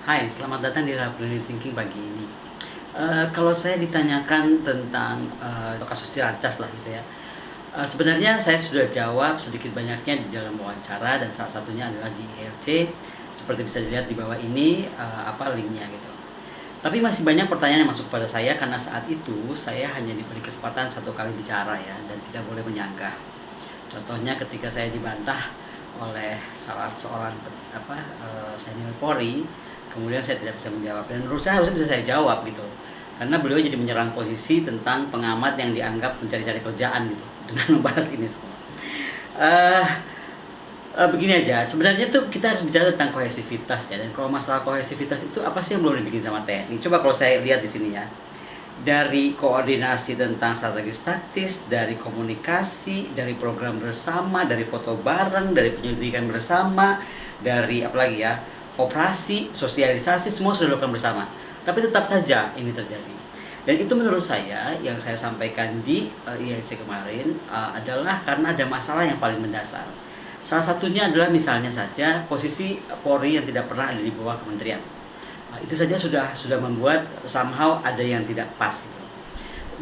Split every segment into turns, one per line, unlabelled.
Hai, selamat datang di Rapido Thinking pagi ini. Kalau saya ditanyakan tentang kasus Ciracas lah gitu ya. Sebenarnya saya sudah jawab sedikit banyaknya di dalam wawancara dan salah satunya adalah di IRC. Seperti bisa dilihat di bawah ini apa linknya gitu. Tapi masih banyak pertanyaan yang masuk kepada saya karena saat itu saya hanya diberi kesempatan satu kali bicara ya dan tidak boleh menyanggah. Contohnya ketika saya dibantah oleh salah seorang senior Polri, kemudian saya tidak bisa menjawab dan menurut saya harusnya bisa saya jawab gitu, karena beliau jadi menyerang posisi tentang pengamat yang dianggap mencari-cari kerjaan gitu dengan membahas ini semua. Eh, Begini aja, sebenarnya tuh kita harus bicara tentang kohesivitas ya, dan kalau masalah kohesivitas itu apa sih yang belum dibikin sama TNI? Coba kalau saya lihat di sini ya, dari koordinasi tentang strategis taktis, dari komunikasi, dari program bersama, dari foto bareng, dari penyelidikan bersama, dari apalagi ya, operasi, sosialisasi, semua sudah dilakukan bersama. Tapi tetap saja ini terjadi. Dan itu menurut saya yang saya sampaikan di ILC kemarin adalah karena ada masalah yang paling mendasar. Salah satunya adalah misalnya saja posisi Polri yang tidak pernah ada di bawah kementerian. Itu saja sudah membuat somehow ada yang tidak pas gitu.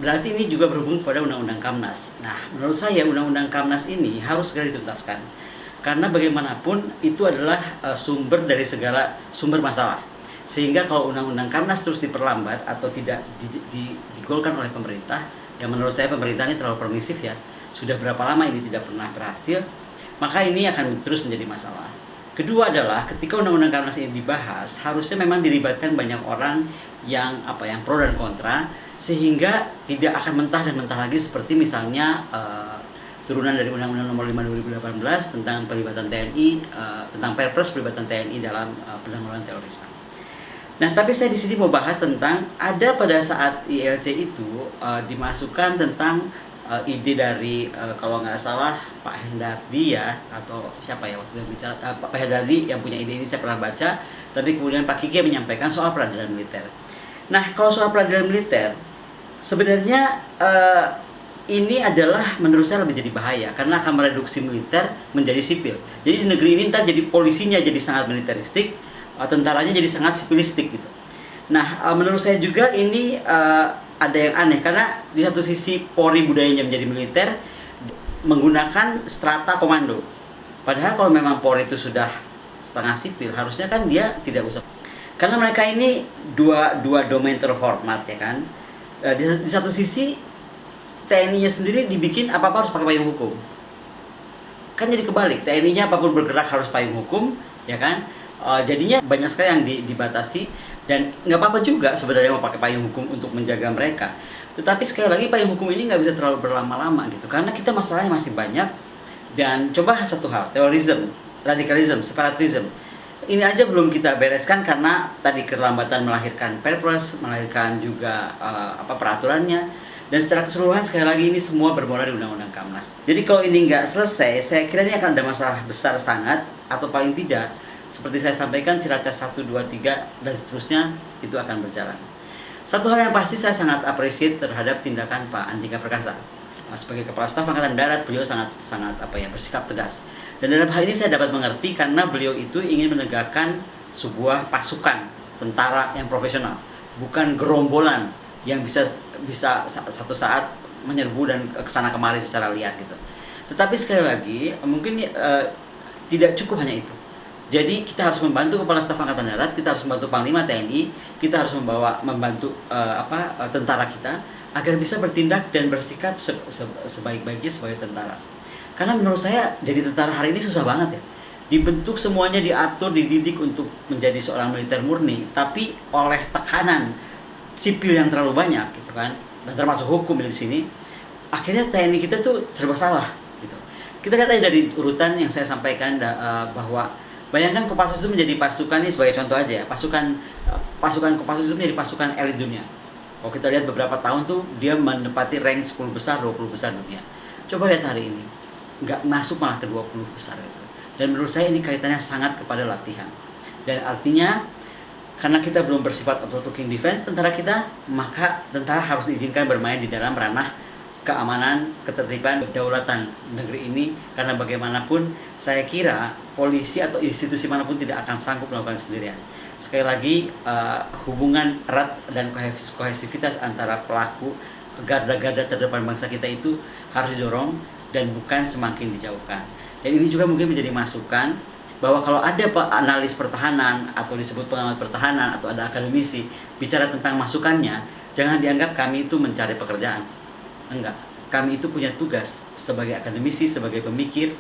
Berarti ini juga berhubung pada Undang-Undang Kamnas. Nah, menurut saya Undang-Undang Kamnas ini harus segera dituntaskan. Karena bagaimanapun itu adalah sumber dari segala sumber masalah. Sehingga kalau Undang-Undang Kamnas terus diperlambat atau tidak digolkan oleh pemerintah, yang menurut saya pemerintah ini terlalu permisif ya. Sudah berapa lama ini tidak pernah berhasil, maka ini akan terus menjadi masalah. Kedua adalah ketika Undang-Undang Kamnas ini dibahas, harusnya memang dilibatkan banyak orang yang pro dan kontra, sehingga tidak akan mentah dan mentah lagi seperti misalnya turunan dari Undang-Undang Nomor 5 2018 tentang pelibatan TNI, tentang Perpres pelibatan TNI dalam penanggulangan terorisme. Nah, tapi saya di sini mau bahas tentang ada pada saat ILC itu dimasukkan tentang ide dari kalau nggak salah Pak Hendardi ya, atau siapa ya waktu itu bicara, Pak Hendardi yang punya ide ini saya pernah baca, tapi kemudian Pak Kiki menyampaikan soal peradilan militer. Nah, kalau soal peradilan militer sebenarnya ini adalah menurut saya lebih jadi bahaya karena akan mereduksi militer menjadi sipil. Jadi di negeri ini ntar jadi polisinya jadi sangat militeristik, tentaranya jadi sangat sipilistik gitu. Nah, menurut saya juga ini ada yang aneh karena di satu sisi Polri budayanya menjadi militer menggunakan strata komando. Padahal kalau memang Polri itu sudah setengah sipil, harusnya kan dia tidak usah. Karena mereka ini dua domain terhormat ya kan. Di satu sisi TNI-nya sendiri dibikin apa-apa harus pakai payung hukum. Kan jadi kebalik, TNI-nya apapun bergerak harus payung hukum, ya kan? Jadinya banyak sekali yang dibatasi dan nggak apa-apa juga sebenarnya mau pakai payung hukum untuk menjaga mereka. Tetapi sekali lagi payung hukum ini nggak bisa terlalu berlama-lama gitu karena kita masalahnya masih banyak. Dan coba satu hal, terorisme, radikalisme, separatisme. Ini aja belum kita bereskan karena tadi kelambatan melahirkan Perpres, melahirkan juga peraturannya. Dan secara keseluruhan sekali lagi ini semua bermula dari Undang-Undang Kamnas. Jadi kalau ini nggak selesai, saya kira ini akan ada masalah besar sangat, atau paling tidak seperti saya sampaikan Ciracas 1, 2, 3 dan seterusnya itu akan berjalan. Satu hal yang pasti saya sangat appreciate terhadap tindakan Pak Andika Perkasa. Sebagai Kepala Staf Angkatan Darat beliau sangat bersikap tegas. Dan dalam hal ini saya dapat mengerti karena beliau itu ingin menegakkan sebuah pasukan tentara yang profesional, bukan gerombolan yang bisa satu saat menyerbu dan kesana kemari secara liar gitu. Tetapi sekali lagi mungkin tidak cukup hanya itu. Jadi kita harus membantu Kepala Staf Angkatan Darat, kita harus membantu Panglima TNI, kita harus membantu tentara kita agar bisa bertindak dan bersikap sebaik-baiknya sebagai tentara. Karena menurut saya jadi tentara hari ini susah banget ya. Dibentuk semuanya, diatur, dididik untuk menjadi seorang militer murni, tapi oleh tekanan sipil yang terlalu banyak gitu kan, dan termasuk hukum di sini, akhirnya TNI kita tuh serba salah gitu. Kita lihat aja dari urutan yang saya sampaikan bahwa bayangkan Kopassus itu menjadi pasukan, ini sebagai contoh aja ya, pasukan Kopassus itu menjadi pasukan elit dunia. Kalau kita lihat beberapa tahun tuh dia menempati rank 10 besar, 20 besar dunia. Coba lihat hari ini, nggak masuk malah ke 20 besar gitu. Dan menurut saya ini kaitannya sangat kepada latihan. Dan artinya karena kita belum bersifat auto-taking defense tentara kita, maka tentara harus diizinkan bermain di dalam ranah keamanan, ketertiban, kedaulatan negeri ini. Karena bagaimanapun saya kira polisi atau institusi manapun tidak akan sanggup melakukan sendirian. Sekali lagi, hubungan erat dan kohesivitas antara pelaku garda-garda terdepan bangsa kita itu harus didorong dan bukan semakin dijauhkan. Dan ini juga mungkin menjadi masukan bahwa kalau ada analis pertahanan atau disebut pengamat pertahanan atau ada akademisi bicara tentang masukannya, jangan dianggap kami itu mencari pekerjaan. Enggak, kami itu punya tugas sebagai akademisi, sebagai pemikir,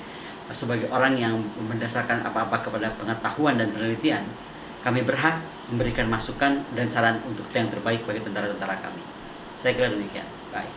sebagai orang yang mendasarkan apa-apa kepada pengetahuan dan penelitian. Kami berhak memberikan masukan dan saran untuk yang terbaik bagi tentara-tentara kami. Saya kira demikian. Baik.